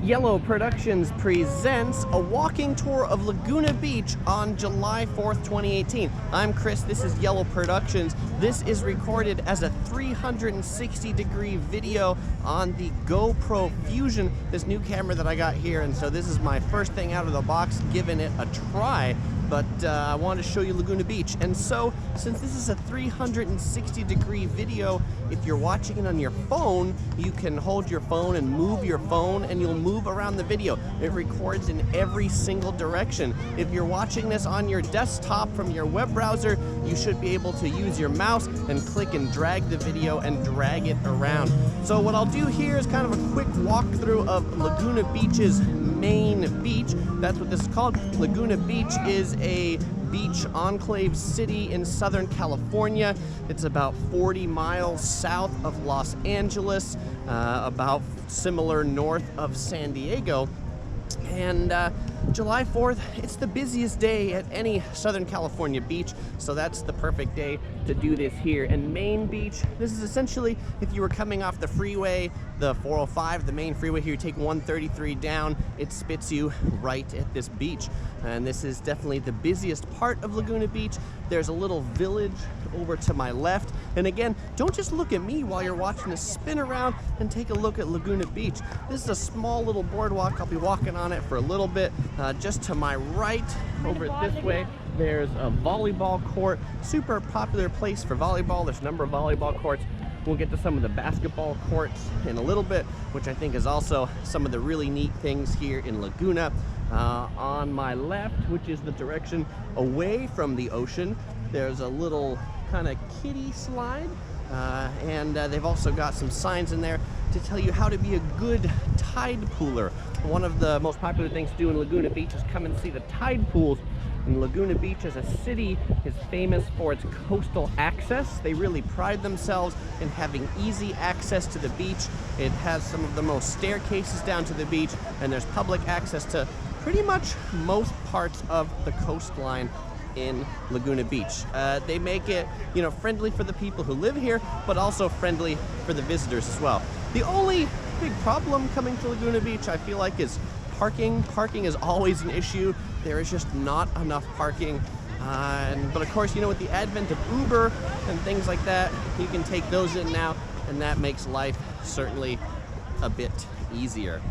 Yellow Productions presents a walking tour of Laguna Beach on July 4th, 2018. I'm Chris, this is Yellow Productions. This is recorded as a 360-degree video on the GoPro Fusion, this new camera that I got here, and so this is my first thing out of the box, giving it a try. But I wanted to show you Laguna Beach. And so, since this is a 360-degree video, if you're watching it on your phone, you can hold your phone and move your phone, and you'll move around the video. It records in every single direction. If you're watching this on your desktop from your web browser, you should be able to use your mouse and click and drag the video and drag it around. So what I'll do here is kind of a quick walkthrough of Laguna Beach's main beach. That's what this is called. Laguna Beach is a beach enclave city in Southern California. It's about 40 miles south of Los Angeles, about similar north of San Diego. And July 4th, it's the busiest day at any Southern California beach, so that's the perfect day to do this here. And Main Beach, this is essentially if you were coming off the freeway, the 405, the main freeway here, you take 133 down, it spits you right at this beach. And this is definitely the busiest part of Laguna Beach. There's a little village over to my left. And again, don't just look at me while you're watching this, spin around and take a look at Laguna Beach. This is a small little boardwalk. I'll be walking on it for a little bit. Just to my right, over this way, there's a volleyball court. Super popular place for volleyball. There's a number of volleyball courts. We'll get to some of the basketball courts in a little bit, which I think is also some of the really neat things here in Laguna. On my left, which is the direction away from the ocean, there's a little kind of kiddie slide, and they've also got some signs in there to tell you how to be a good tide pooler. One of the most popular things to do in Laguna Beach is come and see the tide pools. And Laguna Beach as a city is famous for its coastal access. They really pride themselves in having easy access to the beach. It has some of the most staircases down to the beach, and there's public access to pretty much most parts of the coastline in Laguna Beach. They make it, friendly for the people who live here, but also friendly for the visitors as well. The only big problem coming to Laguna Beach, I feel like, is parking. Parking is always an issue. There is just not enough parking. But of course, with the advent of Uber and things like that, you can take those in now, and that makes life certainly a bit easier.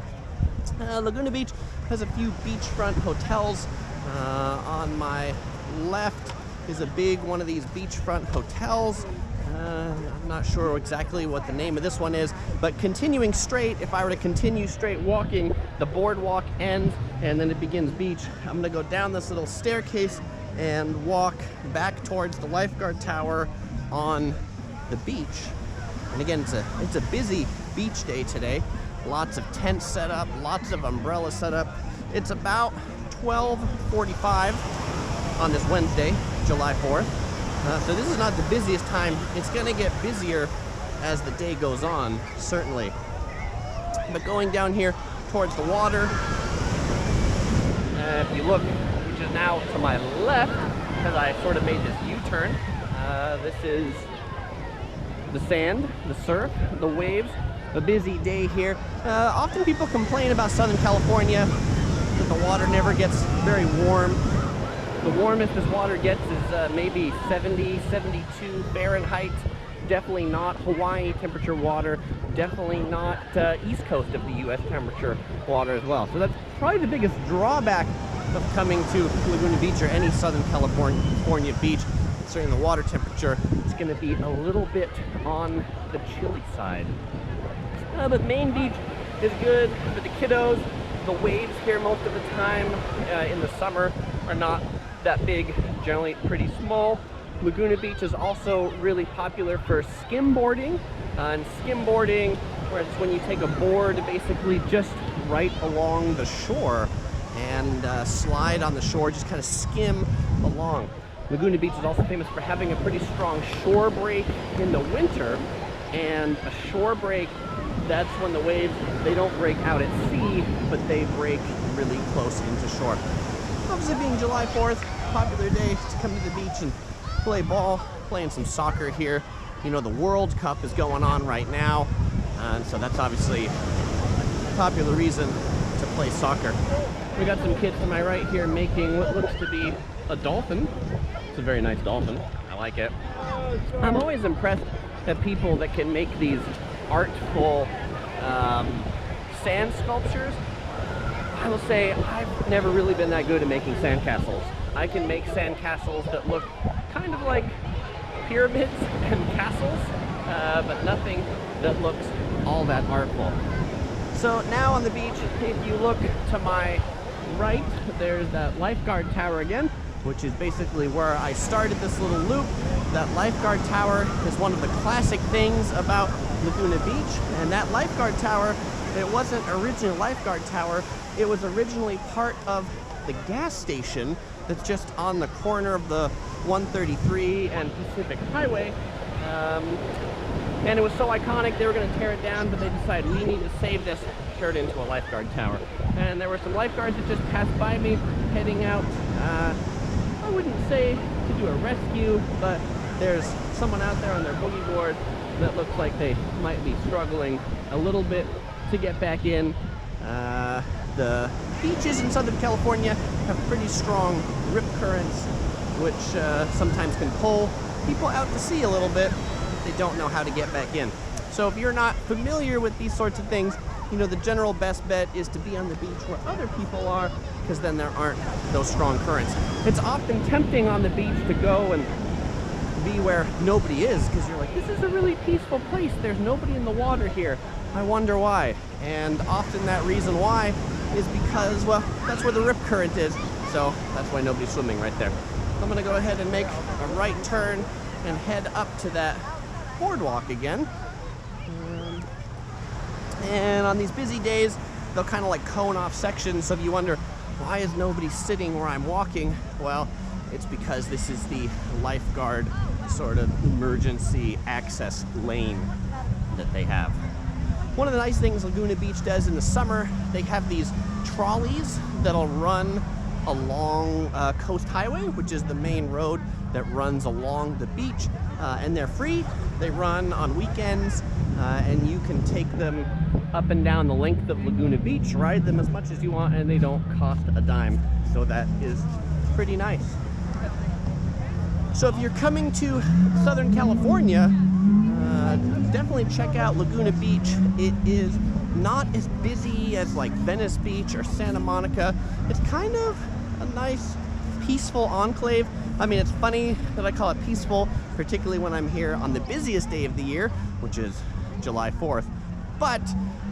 Laguna Beach has a few beachfront hotels. On my left is a big one of these beachfront hotels. I'm not sure exactly what the name of this one is, but continuing straight, if I were to continue straight walking, the boardwalk ends and then it begins beach. I'm gonna go down this little staircase and walk back towards the Lifeguard Tower on the beach. And again, it's a busy beach day today. Lots of tents set up, lots of umbrellas set up. It's about 12:45 on this Wednesday, July 4th. So this is not the busiest time. It's gonna get busier as the day goes on, certainly. But going down here towards the water, if you look, which is now to my left, because I sort of made this U-turn, this is the sand, the surf, the waves, a busy day here. Often people complain about Southern California, that the water never gets very warm. The warmest this water gets is maybe 70, 72 Fahrenheit. Definitely not Hawaii temperature water. Definitely not east coast of the U.S. temperature water as well. So that's probably the biggest drawback of coming to Laguna Beach or any Southern California beach. Certainly the water temperature is going to be a little bit on the chilly side. But Main Beach is good for the kiddos. The waves here most of the time in the summer are not that big, generally pretty small. Laguna Beach is also really popular for skimboarding. And skimboarding, where it's when you take a board basically just right along the shore and slide on the shore, just kind of skim along. Laguna Beach is also famous for having a pretty strong shore break in the winter, and a shore break, that's when the waves, they don't break out at sea, but they break really close into shore. Obviously, being July 4th, popular day to come to the beach and play ball, playing some soccer here. The World Cup is going on right now, and so that's obviously a popular reason to play soccer. We got some kids to my right here making what looks to be a dolphin. It's a very nice dolphin. I like it. I'm always impressed at people that can make these artful sand sculptures. I will say I've never really been that good at making sandcastles. I can make sandcastles that look kind of like pyramids and castles, but nothing that looks all that artful. So now on the beach, if you look to my right, there's that Lifeguard Tower again, which is basically where I started this little loop. That Lifeguard Tower is one of the classic things about Laguna Beach, and that Lifeguard Tower, it wasn't originally a Lifeguard Tower, it was originally part of the gas station that's just on the corner of the 133 and Pacific Highway. And it was so iconic they were going to tear it down, but they decided we need to save this, turn it into a Lifeguard Tower. And there were some lifeguards that just passed by me heading out, I wouldn't say to do a rescue, but there's someone out there on their boogie board that looks like they might be struggling a little bit to get back in. The beaches in Southern California have pretty strong rip currents, which sometimes can pull people out to sea a little bit if they don't know how to get back in. So if you're not familiar with these sorts of things, you know, the general best bet is to be on the beach where other people are, because then there aren't those strong currents. It's often tempting on the beach to go and be where nobody is, because you're like, this is a really peaceful place. There's nobody in the water here. I wonder why. And often that reason why is because, well, that's where the rip current is. So that's why nobody's swimming right there. I'm gonna go ahead and make a right turn and head up to that boardwalk again. And on these busy days, they'll kind of like cone off sections. So if you wonder, why is nobody sitting where I'm walking? Well, it's because this is the lifeguard sort of emergency access lane that they have. One of the nice things Laguna Beach does in the summer, they have these trolleys that'll run along Coast Highway, which is the main road that runs along the beach, and they're free. They run on weekends, and you can take them up and down the length of Laguna Beach, ride them as much as you want, and they don't cost a dime. So that is pretty nice. So if you're coming to Southern California, definitely check out Laguna Beach. It is not as busy as like Venice Beach or Santa Monica. It's kind of a nice, peaceful enclave. I mean, it's funny that I call it peaceful, particularly when I'm here on the busiest day of the year, which is July 4th. But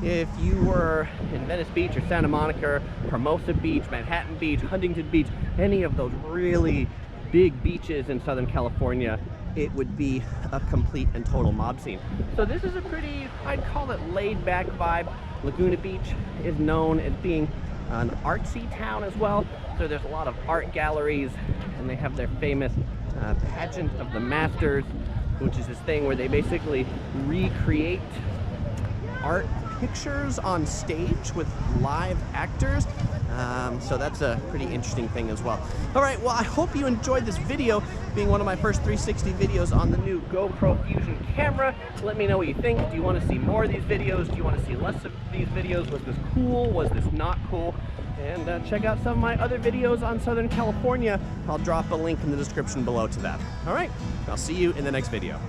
if you were in Venice Beach or Santa Monica, Hermosa Beach, Manhattan Beach, Huntington Beach, any of those really big beaches in Southern California, it would be a complete and total mob scene. So this is a pretty, I'd call it laid back vibe. Laguna Beach is known as being an artsy town as well. So there's a lot of art galleries, and they have their famous pageant of the masters, which is this thing where they basically recreate art pictures on stage with live actors. So that's a pretty interesting thing as well. All right, well, I hope you enjoyed this video, being one of my first 360 videos on the new GoPro Fusion camera. Let me know what you think. Do you want to see more of these videos? Do you want to see less of these videos? Was this cool? Was this not cool? And check out some of my other videos on Southern California. I'll drop a link in the description below to that. All right, I'll see you in the next video.